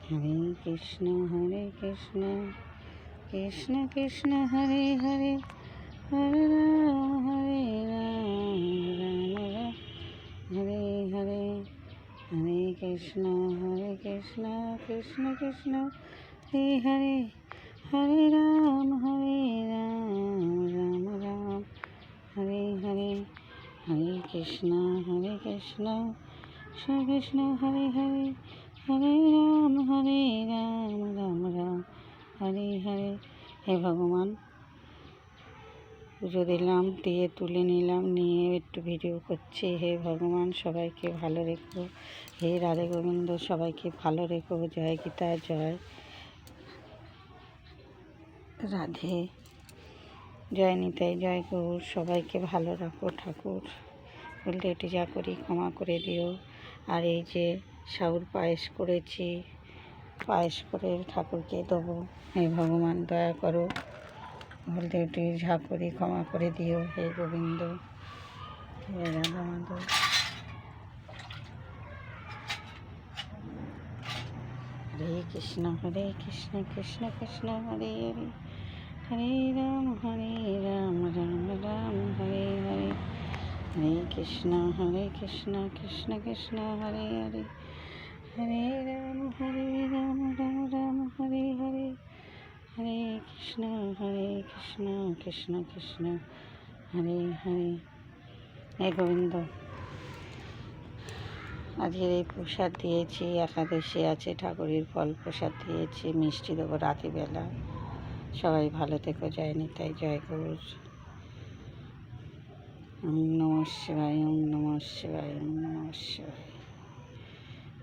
হরে কৃষ্ণ কৃষ্ণ কৃষ্ণ হরে হরে, হরে রাম রাম রাম হরে হরে, হরে কৃষ্ণ কৃষ্ণ কৃষ্ণ হরে হরে, হরে রাম রাম রাম হরে হরে, হরে কৃষ্ণ কৃষ্ণ কৃষ্ণ হরে হরে, হরে রাম রাম রাম হরে হরে। হে ভগবান, পুজো দিলাম, দিয়ে তুলে নিলাম, নিয়ে একটু ভিডিও করছি। হে ভগবান, সবাইকে ভালো রেখো। হে রাধে গোবিন্দ, সবাইকে ভালো রেখো। জয় গীতা, জয় রাধে, জয় নিতাই, জয় গৌর। সবাইকে ভালো রাখো ঠাকুর। বলতে একটু যা করি ক্ষমা করে দিও। আর এই যে সাউর পায়েস করেছি, পায়েস করে ঠাকুরকে দেবো। হে ভগবান, দয়া করো। বলতে একটু যা করি ক্ষমা করে দিও। হে গোবিন্দ, হে রাধা মাধব। হরে কৃষ্ণ কৃষ্ণ কৃষ্ণ হরে হরে, হরে রাম রাম রাম হরে হরে, হরে কৃষ্ণ কৃষ্ণ কৃষ্ণ হরে হরে, হরে রাম রাম রাম হরে হরে, হরে কৃষ্ণ কৃষ্ণ হরে হরে। হে গোবিন্দ, আজকের এই প্রসাদ দিয়েছি, একাদশী আছে, ঠাকুরের ফল প্রসাদ দিয়েছি, মিষ্টি দেবো রাত্রিবেলা। সবাই ভালো থেকো। জয় নিতাই, জয় গৌর। ওম নমঃ শিবায়, ওম নমঃ শিবায়, ওম নমঃ শিবায়।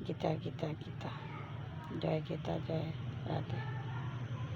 গীতা গীতা গীতা, জয় গীতা, জয় রাধে।